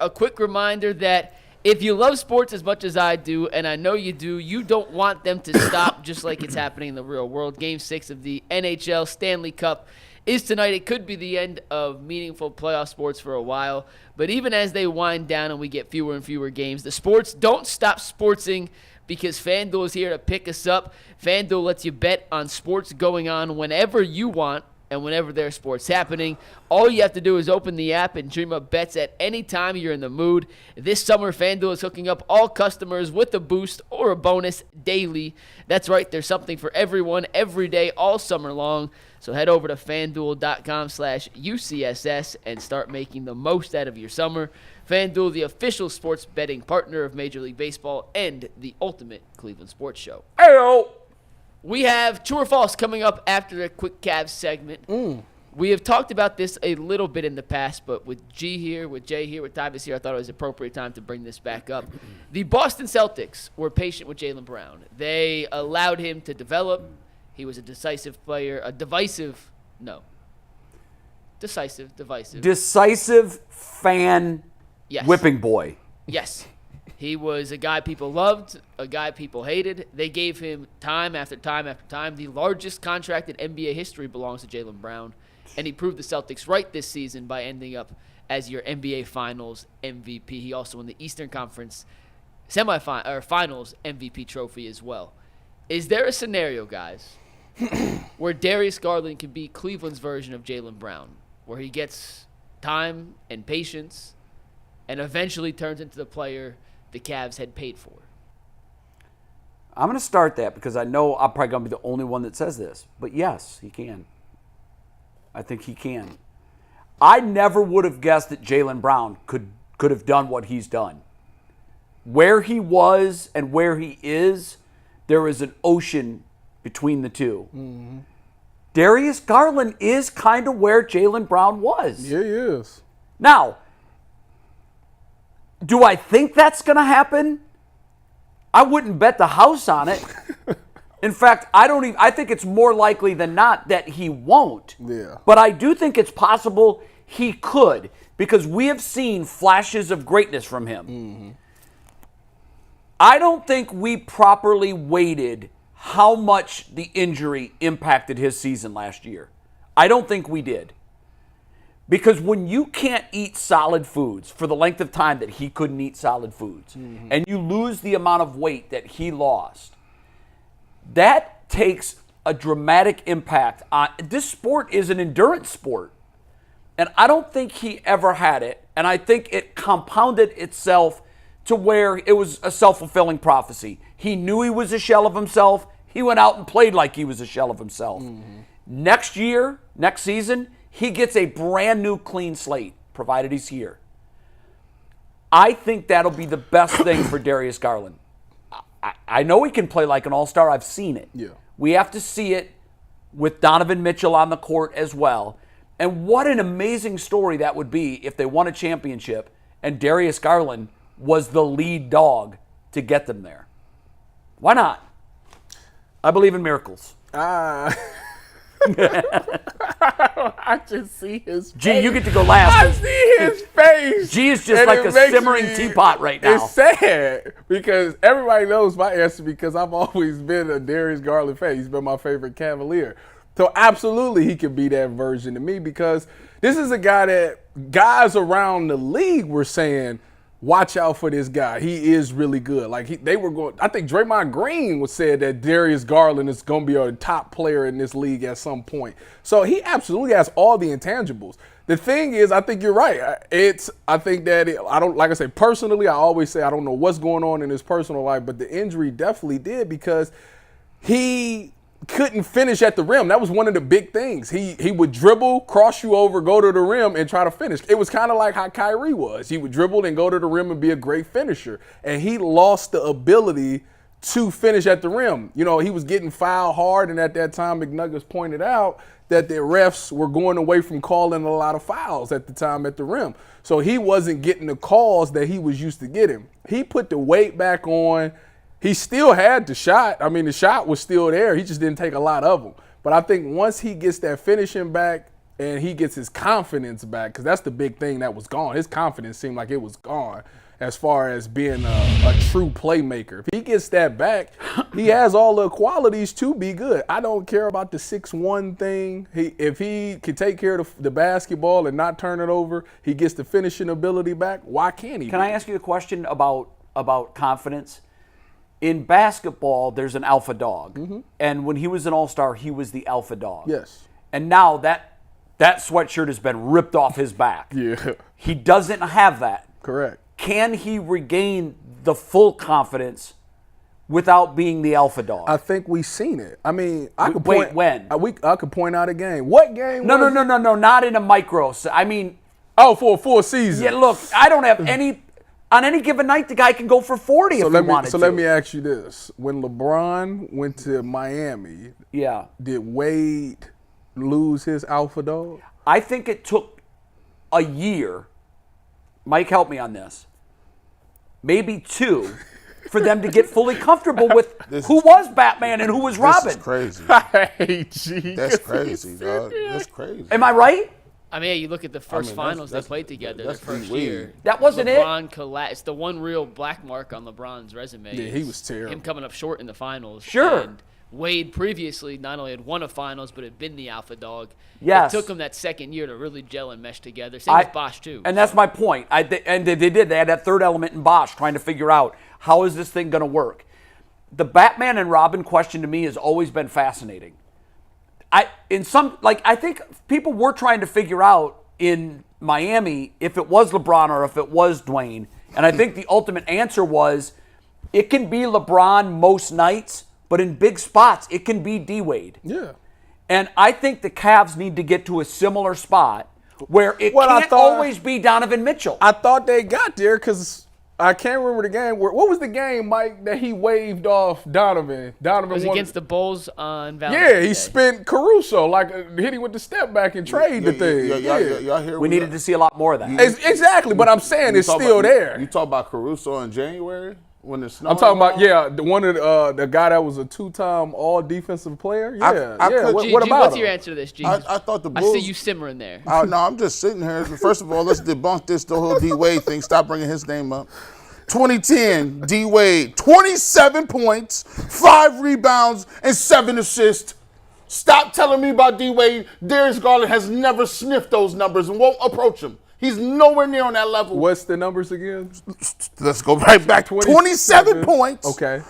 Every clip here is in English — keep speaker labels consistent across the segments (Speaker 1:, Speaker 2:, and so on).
Speaker 1: A quick reminder that if you love sports as much as I do, and I know you do, you don't want them to stop just like it's happening in the real world. Game 6 of the NHL Stanley Cup is tonight. It could be the end of meaningful playoff sports for a while, but even as they wind down and we get fewer and fewer games, the sports don't stop sportsing because FanDuel is here to pick us up. FanDuel lets you bet on sports going on whenever you want and whenever there's sports happening. All you have to do is open the app and dream up bets at any time you're in the mood. This summer, FanDuel is hooking up all customers with a boost or a bonus daily. That's right, there's something for everyone every day all summer long. So head over to FanDuel.com/UCSS and start making the most out of your summer. FanDuel, the official sports betting partner of Major League Baseball and the ultimate Cleveland sports show.
Speaker 2: Ayo!
Speaker 1: We have True or False coming up after a quick Cavs segment. We have talked about this a little bit in the past, but with G here, with Jay here, with Tyvis here, I thought it was appropriate time to bring this back up. The Boston Celtics were patient with Jaylen Brown. They allowed him to develop. He was a decisive player, divisive
Speaker 2: fan
Speaker 1: Yes.
Speaker 2: whipping boy.
Speaker 1: Yes. He was a guy people loved, a guy people hated. They gave him time after time after time. The largest contract in NBA history belongs to Jaylen Brown, and he proved the Celtics right this season by ending up as your NBA Finals MVP. He also won the Eastern Conference Finals MVP trophy as well. Is there a scenario, guys, where Darius Garland can be Cleveland's version of Jaylen Brown, where he gets time and patience and eventually turns into the player the Cavs had paid for?
Speaker 2: I'm going to start that because I know I'm probably going to be the only one that says this. But yes, he can. I think he can. I never would have guessed that Jaylen Brown could have done what he's done. Where he was and where he is, there is an ocean between the two. Mm-hmm. Darius Garland is kind of where Jaylen Brown was.
Speaker 3: Yeah, he is.
Speaker 2: Now, do I think that's going to happen? I wouldn't bet the house on it. In fact, I think it's more likely than not that he won't.
Speaker 3: Yeah.
Speaker 2: But I do think it's possible he could, because we have seen flashes of greatness from him. Mm-hmm. I don't think we properly weighted how much the injury impacted his season last year. I don't think we did. Because when you can't eat solid foods for the length of time that he couldn't eat solid foods, mm-hmm. and you lose the amount of weight that he lost, that takes a dramatic impact on this sport. Is an endurance sport. And I don't think he ever had it. And I think it compounded itself to where it was a self-fulfilling prophecy. He knew he was a shell of himself. He went out and played like he was a shell of himself. Mm-hmm. Next season, he gets a brand new clean slate, provided he's here. I think that'll be the best thing for Darius Garland. I know he can play like an all-star. I've seen it.
Speaker 3: Yeah.
Speaker 2: We have to see it with Donovan Mitchell on the court as well. And what an amazing story that would be if they won a championship and Darius Garland was the lead dog to get them there. Why not? I believe in miracles.
Speaker 3: I just see his face.
Speaker 2: G, you get to go last.
Speaker 3: I see his face.
Speaker 2: G is just like a simmering teapot right now.
Speaker 3: It's sad because everybody knows my answer because I've always been a Darius Garland fan. He's been my favorite Cavalier. So absolutely he could be that version to me because this is a guy that guys around the league were saying, watch out for this guy. He is really good. I think Draymond Green said that Darius Garland is going to be a top player in this league at some point. So he absolutely has all the intangibles. The thing is, I think you're right. Personally, I always say I don't know what's going on in his personal life, but the injury definitely did because he couldn't finish at the rim. That was one of the big things. He would dribble, cross you over, go to the rim, and try to finish. It was kind of like how Kyrie was. He would dribble and go to the rim and be a great finisher. And he lost the ability to finish at the rim. You know, he was getting fouled hard, and at that time, McNuggets pointed out that the refs were going away from calling a lot of fouls at the time at the rim. So he wasn't getting the calls that he was used to getting. He put the weight back on. He still had the shot. The shot was still there. He just didn't take a lot of them. But I think once he gets that finishing back, and he gets his confidence back, because that's the big thing that was gone. His confidence seemed like it was gone as far as being a true playmaker. If he gets that back, he has all the qualities to be good. I don't care about the 6'1" thing. If he can take care of the basketball and not turn it over, he gets the finishing ability back. Why can't he?
Speaker 2: Can I ask you a question about confidence? In basketball, there's an alpha dog.
Speaker 3: Mm-hmm.
Speaker 2: And when he was an all-star, he was the alpha dog.
Speaker 3: Yes.
Speaker 2: And now that sweatshirt has been ripped off his back.
Speaker 3: Yeah.
Speaker 2: He doesn't have that.
Speaker 3: Correct.
Speaker 2: Can he regain the full confidence without being the alpha dog?
Speaker 3: I think we've seen it. I mean, I could
Speaker 2: Wait,
Speaker 3: point.
Speaker 2: when?
Speaker 3: I could point out a game. What game?
Speaker 2: No,
Speaker 3: was it?
Speaker 2: not in a micro. I mean,
Speaker 3: For a full season.
Speaker 2: yeah. Look, I don't have any. On any given night, the guy can go for 40 if he wanted to.
Speaker 3: So let me ask you this: when LeBron went to Miami,
Speaker 2: Yeah.
Speaker 3: did Wade lose his alpha dog?
Speaker 2: I think it took a year. Mike, help me on this. Maybe 2 for them to get fully comfortable with who was Batman and who was Robin.
Speaker 4: This is crazy.
Speaker 3: Hey, G.
Speaker 4: That's crazy, dog. That's crazy.
Speaker 2: Am I right?
Speaker 1: I mean, you look at the first finals
Speaker 4: that's-
Speaker 1: they played together, their
Speaker 4: that's
Speaker 1: first
Speaker 4: weird.
Speaker 1: year.
Speaker 2: That wasn't it?
Speaker 1: LeBron it's the one real black mark on LeBron's resume.
Speaker 3: Yeah, he
Speaker 1: is
Speaker 3: was terrible.
Speaker 1: Him coming up short in the finals.
Speaker 2: Sure.
Speaker 1: And Wade previously not only had won a finals, but had been the alpha dog.
Speaker 2: Yes.
Speaker 1: It took him that second year to really gel and mesh together. Same with Bosh, too.
Speaker 2: And that's my point. And they did. They had that third element in Bosch trying to figure out how is this thing going to work. The Batman and Robin question to me has always been fascinating. I think people were trying to figure out in Miami if it was LeBron or if it was Dwayne. And I think the ultimate answer was it can be LeBron most nights, but in big spots, it can be D-Wade.
Speaker 3: Yeah.
Speaker 2: And I think the Cavs need to get to a similar spot where it can't always be Donovan Mitchell.
Speaker 3: I thought they got there because I can't remember the game. What was the game, Mike, that he waved off Donovan?
Speaker 1: It was
Speaker 3: won-
Speaker 1: against the Bulls on Valentine's
Speaker 3: Yeah, he
Speaker 1: Day.
Speaker 3: spent Caruso, hit him with the step back and trade the thing.
Speaker 4: Y'all hear
Speaker 2: We needed to see a lot more of that.
Speaker 3: Exactly, but I'm saying it's still there.
Speaker 4: You talk about Caruso in January when the snow.
Speaker 3: I'm talking about, one of the guy that was a 2-time all defensive player. Yeah,
Speaker 4: I could-
Speaker 1: G,
Speaker 3: What
Speaker 1: G,
Speaker 3: about
Speaker 1: what's
Speaker 3: him?
Speaker 1: your answer to this, G?
Speaker 4: I thought the
Speaker 1: I
Speaker 4: Bulls.
Speaker 1: see you simmering there.
Speaker 4: No, I'm just sitting here. First of all, let's debunk the whole D Wade thing. Stop bringing his name up. 2010, D Wade, 27 points, 5 rebounds, and 7 assists. Stop telling me about D Wade. Darius Garland has never sniffed those numbers and won't approach him. He's nowhere near on that level.
Speaker 3: What's the numbers again?
Speaker 4: Let's go right back. 27 points.
Speaker 3: Okay.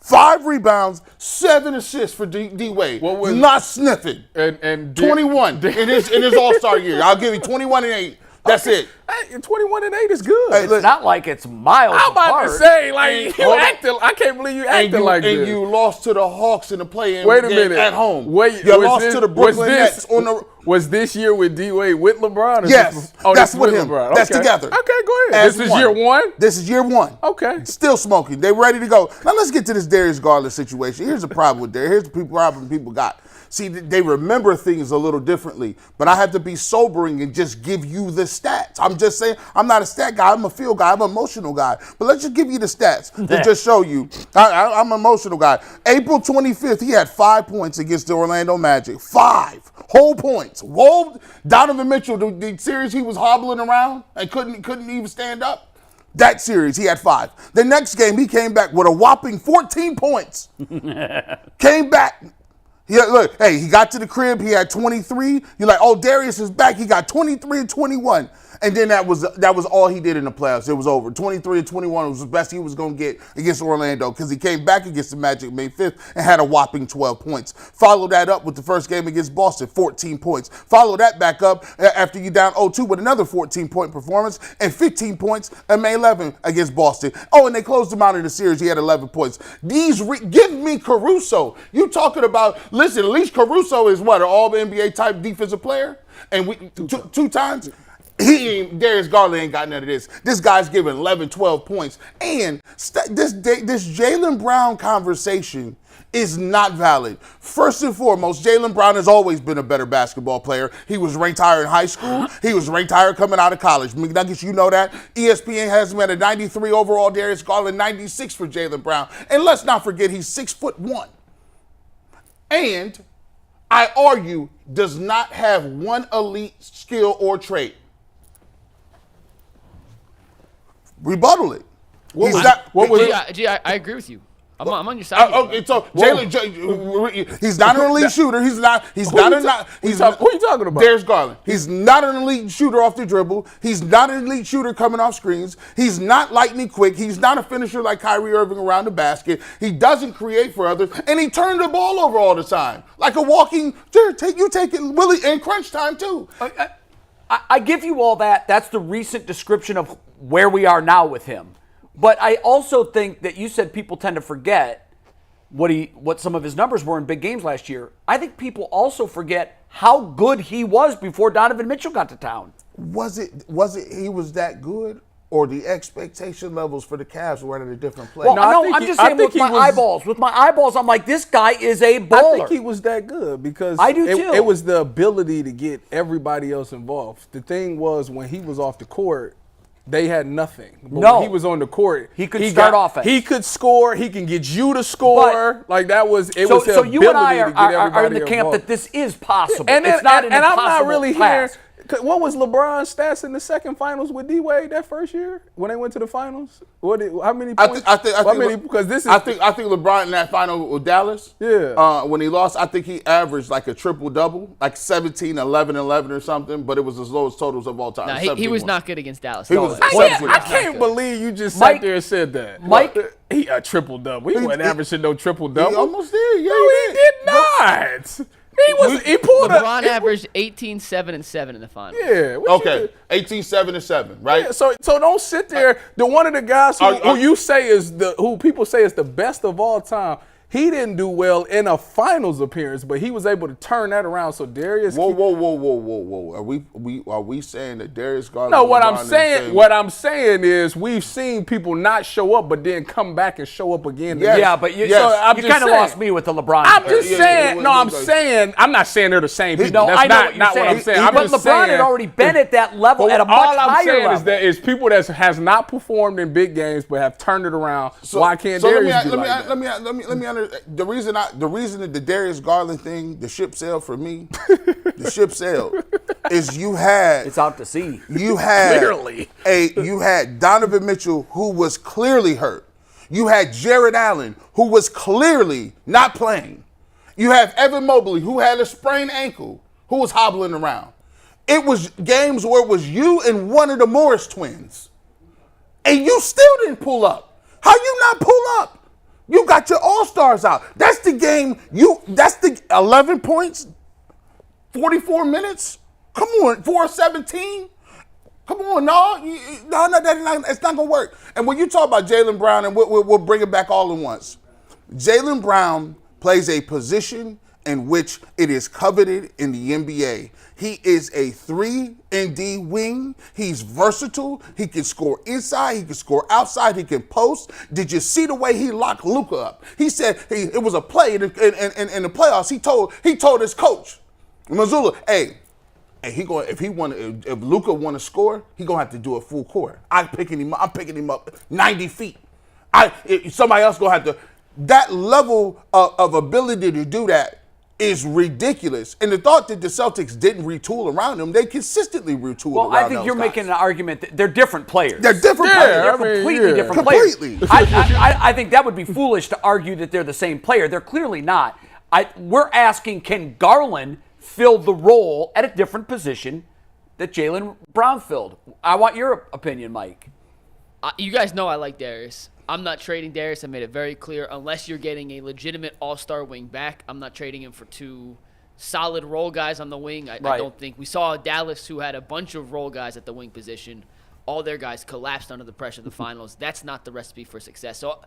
Speaker 4: 5 rebounds, 7 assists for D Wade.
Speaker 3: What was-
Speaker 4: not sniffing.
Speaker 3: And
Speaker 4: 21 in his All-Star year. I'll give you 21 and 8. That's it.
Speaker 3: Hey, 21 and 8 is good.
Speaker 4: Hey,
Speaker 2: It's not like it's miles
Speaker 3: I'm about
Speaker 2: apart.
Speaker 3: to say, like,
Speaker 4: Hold on.
Speaker 3: I can't believe you acting like this.
Speaker 4: And you lost to the Hawks in the play-in
Speaker 3: Wait a
Speaker 4: game
Speaker 3: minute.
Speaker 4: at home.
Speaker 3: Wait,
Speaker 4: you
Speaker 3: was
Speaker 4: lost
Speaker 3: this-
Speaker 4: to the
Speaker 3: was
Speaker 4: Brooklyn
Speaker 3: this-
Speaker 4: Nets on the.
Speaker 3: Was this year with D-Wade with LeBron? Or
Speaker 4: Yes,
Speaker 3: this,
Speaker 4: that's
Speaker 3: this
Speaker 4: with him.
Speaker 3: LeBron.
Speaker 4: That's
Speaker 3: Okay.
Speaker 4: together.
Speaker 3: Okay, go ahead.
Speaker 4: As
Speaker 3: This is
Speaker 4: one.
Speaker 3: year 1?
Speaker 4: This is year 1.
Speaker 3: Okay.
Speaker 4: Still smoking. They ready to go. Now let's get to this Darius Garland situation. Here's the problem with Darius. Here's the problem people got. See, they remember things a little differently, but I have to be sobering and just give you the stats. I'm just saying, I'm not a stat guy. I'm a feel guy. I'm an emotional guy. But let's just give you the stats to just show you. I'm an emotional guy. April 25th, he had 5 points against the Orlando Magic. 5 whole points. Donovan Mitchell, the series he was hobbling around and couldn't even stand up. That series, he had 5. The next game, he came back with a whopping 14 points. Came back. Look, hey, he got to the crib. He had 23. You're like, oh, Darius is back. He got 23 and 21. And then that was all he did in the playoffs. It was over. 23 and 21 was the best he was going to get against Orlando because he came back against the Magic May 5th and had a whopping 12 points. Follow that up with the first game against Boston, 14 points. Follow that back up after you down 0-2 with another 14-point performance and 15 points on May 11 against Boston. Oh, and they closed him out in the series. He had 11 points. Give me Caruso. You talking about, listen, at least Caruso is what, an all-NBA type defensive player? And we two times? Darius Garland ain't got none of this. This guy's giving 11, 12 points. And this Jaylen Brown conversation is not valid. First and foremost, Jaylen Brown has always been a better basketball player. He was ranked higher in high school. He was ranked higher coming out of college. McNuggets, you know that. ESPN has him at a 93 overall. Darius Garland, 96 for Jaylen Brown. And let's not forget, he's 6'1". And I argue, does not have one elite skill or trait. Rebuttal it.
Speaker 1: I agree with you. I'm on your side.
Speaker 4: Okay, so he's not an elite shooter. Who
Speaker 3: you talking about?
Speaker 4: Darius Garland. He's not an elite shooter off the dribble. He's not an elite shooter coming off screens. He's not lightning quick. He's not a finisher like Kyrie Irving around the basket. He doesn't create for others, and he turned the ball over all the time, like a walking. You take it, Willie, in crunch time too.
Speaker 2: I give you all that. That's the recent description of where we are now with him. But I also think that you said people tend to forget what some of his numbers were in big games last year. I think people also forget how good he was before Donovan Mitchell got to town.
Speaker 4: Was it he was that good, or the expectation levels for the Cavs were at a different place?
Speaker 2: Well, no, I'm just saying with my eyeballs. With my eyeballs, I'm like, this guy is a baller.
Speaker 3: I think he was that good because
Speaker 2: I do too.
Speaker 3: It was the ability to get everybody else involved. The thing was, when he was off the court, they had nothing. But when he was on the court,
Speaker 2: he could start offense.
Speaker 3: He could score. He can get you to score.
Speaker 2: So you and I are in the camp that this is possible. It's not an impossible
Speaker 3: I'm not really
Speaker 2: task.
Speaker 3: hearing. What was LeBron's stats in the second finals with D-Wade that first year when they went to the finals? How many points?
Speaker 4: I think LeBron in that final with Dallas.
Speaker 3: Yeah.
Speaker 4: When he lost, I think he averaged like a triple-double, like 17, 11, 11 or something, but it was his lowest totals of all time.
Speaker 1: No, he was not good against Dallas.
Speaker 3: I can't believe you just sat there and said that.
Speaker 2: Mike,
Speaker 3: he a triple-double. He wasn't averaging no triple-double.
Speaker 4: He almost did. Yeah,
Speaker 3: no, he did not. He pulled
Speaker 1: LeBron averaged 18, 7, and 7 in the finals.
Speaker 3: Yeah.
Speaker 4: Okay. 18, 7, and 7, right?
Speaker 3: Yeah, so don't sit there. One of the guys who people say is the best of all time. He didn't do well in a finals appearance, but he was able to turn that around. So Darius.
Speaker 4: Whoa! Are we saying that Darius Garland?
Speaker 3: No, what I'm saying is we've seen people not show up, but then come back and show up again.
Speaker 4: Yes.
Speaker 2: Yeah, but you kind of lost me with the LeBron.
Speaker 3: I'm just saying. I'm not saying they're the same people.
Speaker 2: No,
Speaker 3: That's
Speaker 2: I know what
Speaker 3: what I'm saying.
Speaker 2: But LeBron had already been at that level at a much higher level.
Speaker 3: All I'm saying is people that has not performed in big games but have turned it around. Why can't Darius do like that?
Speaker 4: Let me the reason that the Darius Garland thing, the ship sailed for me, is you had
Speaker 2: it's out to sea.
Speaker 4: You had
Speaker 3: clearly
Speaker 4: you had Donovan Mitchell, who was clearly hurt. You had Jared Allen, who was clearly not playing. You have Evan Mobley, who had a sprained ankle, who was hobbling around. It was games where it was you and one of the Morris twins, and you still didn't pull up. How you not pull up? You got your all-stars out. That's the game. That's the 11 points, 44 minutes. Come on, 4-17. Come on, it's not gonna work. And when you talk about Jaylen Brown, and we'll bring it back all at once. Jaylen Brown plays a position in which it is coveted in the NBA. He is a 3-and-D wing. He's versatile. He can score inside. He can score outside. He can post. Did you see the way he locked Luka up? He said it was a play in the playoffs. He told his coach, Mazzulla, hey, if Luka want to score, he gonna have to do a full court. I'm picking him up 90 feet. Somebody else gonna have to. That level of ability to do that is ridiculous. And the thought that the Celtics didn't retool around them, they consistently retool around them.
Speaker 2: Well, I think you're making an argument that they're different players.
Speaker 4: They're different players.
Speaker 2: They're completely different players. I think that would be foolish to argue that they're the same player. They're clearly not. We're asking, can Garland fill the role at a different position that Jaylen Brown filled? I want your opinion, Mike.
Speaker 1: You guys know I like Darius. I'm not trading Darius. I made it very clear. Unless you're getting a legitimate all-star wing back, I'm not trading him for two solid role guys on the wing. I don't think. We saw Dallas, who had a bunch of role guys at the wing position. All their guys collapsed under the pressure of the finals. That's not the recipe for success. So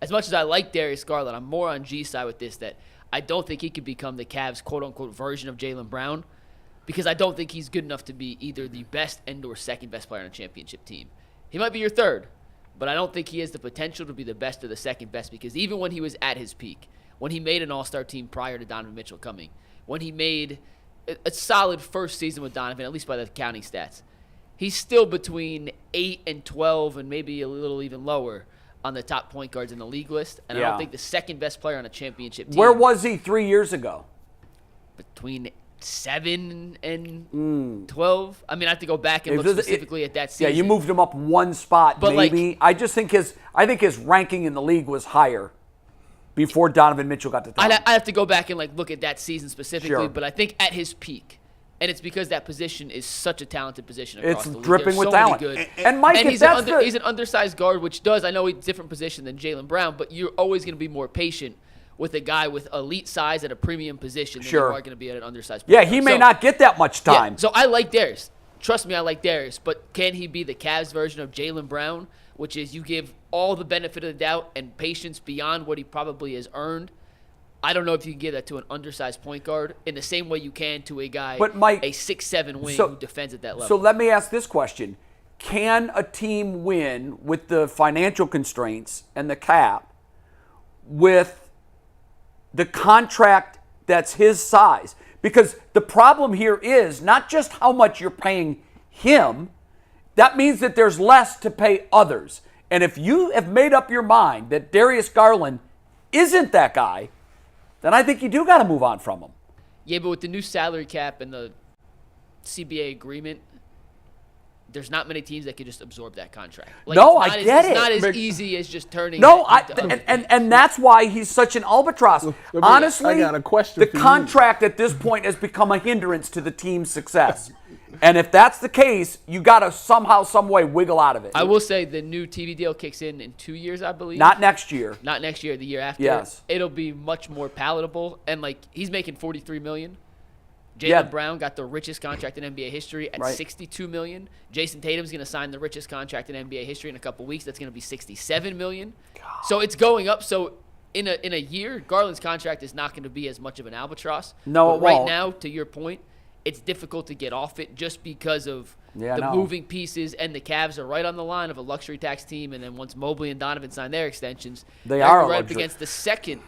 Speaker 1: as much as I like Darius Garland, I'm more on G's side with this, that I don't think he could become the Cavs' quote-unquote version of Jaylen Brown, because I don't think he's good enough to be either the best and or second best player on a championship team. He might be your third, but I don't think he has the potential to be the best or the second best, because even when he was at his peak, when he made an all-star team prior to Donovan Mitchell coming, when he made a solid first season with Donovan, at least by the counting stats, he's still between 8 and 12 and maybe a little even lower on the top point guards in the league list. And I don't think the second best player on a championship team.
Speaker 2: Where was he 3 years ago?
Speaker 1: between 7 and 12. I mean, I have to go back and look specifically at that
Speaker 2: Yeah,
Speaker 1: season.
Speaker 2: you moved him up one spot,
Speaker 1: But,
Speaker 2: maybe. I just think his ranking in the league was higher before Donovan Mitchell got to town.
Speaker 1: I have to go back and look at that season specifically,
Speaker 2: Sure.
Speaker 1: but I think at his peak, and it's because that position is such a talented position across
Speaker 2: It's
Speaker 1: the league.
Speaker 2: dripping
Speaker 1: There's
Speaker 2: with
Speaker 1: so many
Speaker 2: talent.
Speaker 1: good.
Speaker 2: And Mike,
Speaker 1: and
Speaker 2: if
Speaker 1: he's,
Speaker 2: that's
Speaker 1: he's an undersized guard, which does, I know he's a different position than Jaylen Brown, but you're always going to be more patient with a guy with elite size at a premium position than
Speaker 2: Sure.
Speaker 1: you are going to be at an undersized
Speaker 2: Yeah,
Speaker 1: position.
Speaker 2: he may not get that much time.
Speaker 1: Yeah, so I like Darius. Trust me, I like Darius. But can he be the Cavs version of Jaylen Brown, which is you give all the benefit of the doubt and patience beyond what he probably has earned? I don't know if you can give that to an undersized point guard in the same way you can to a guy,
Speaker 2: But Mike,
Speaker 1: a 6'7" wing
Speaker 2: so-
Speaker 1: who defends at that level.
Speaker 2: So let me ask this question. Can a team win with the financial constraints and the cap with the contract that's his size? Because the problem here is not just how much you're paying him, that means that there's less to pay others. And if you have made up your mind that Darius Garland isn't that guy, then I think you do got to move on from him.
Speaker 1: Yeah, but with the new salary cap and the CBA agreement, there's not many teams that can just absorb that contract.
Speaker 2: No, I get
Speaker 1: It's not
Speaker 2: it.
Speaker 1: as easy as just turning.
Speaker 2: No,
Speaker 1: that into other
Speaker 2: and that's why he's such an albatross. Honestly,
Speaker 3: I got a question
Speaker 2: the
Speaker 3: for you.
Speaker 2: contract at this point has become a hindrance to the team's success. And if that's the case, you got to somehow, some way wiggle out of it.
Speaker 1: I will say the new TV deal kicks in 2 years, I believe.
Speaker 2: Not next year.
Speaker 1: Not next year, the year after.
Speaker 2: Yes.
Speaker 1: It'll be much more palatable. And, he's making $43 million. Jaylen
Speaker 2: Yeah.
Speaker 1: Brown got the richest contract in NBA history at
Speaker 2: Right.
Speaker 1: $62 million. Jason Tatum's going to sign the richest contract in NBA history in a couple weeks. That's going to be $67 million. So it's going up. So in a year, Garland's contract is not going to be as much of an albatross.
Speaker 2: No,
Speaker 1: but
Speaker 2: it
Speaker 1: right
Speaker 2: won't.
Speaker 1: now, to your point, it's difficult to get off it just because of
Speaker 2: Yeah,
Speaker 1: the
Speaker 2: no.
Speaker 1: moving pieces, and the Cavs are right on the line of a luxury tax team. And then once Mobley and Donovan sign their extensions,
Speaker 2: They
Speaker 1: they're
Speaker 2: are a
Speaker 1: right up
Speaker 2: luxury.
Speaker 1: against the second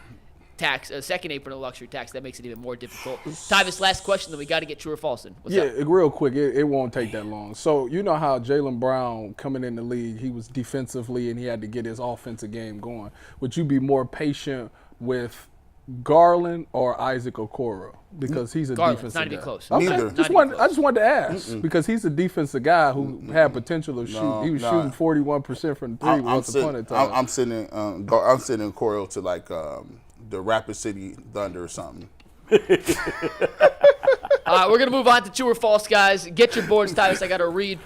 Speaker 1: apron of luxury tax. That makes it even more difficult. Tyvis, last question, then we got to get true or false in. What's
Speaker 3: Yeah,
Speaker 1: up?
Speaker 3: real quick, it won't take that long. So you know how Jaylen Brown coming in the league, he was defensively and he had to get his offensive game going. Would you be more patient with Garland or Isaac Okoro? Because he's a
Speaker 1: Garland,
Speaker 3: defensive
Speaker 1: not even
Speaker 3: guy.
Speaker 1: close.
Speaker 3: Okay,
Speaker 4: Neither.
Speaker 1: Not even
Speaker 3: I just wanted to ask because he's a defensive guy who had potential of shooting. He was shooting 41% from three once upon a time.
Speaker 4: I'm sitting in Coral to the Rapid City Thunder or something.
Speaker 1: All right, we're going to move on to true or false, guys. Get your boards, Tyvis. I got to read.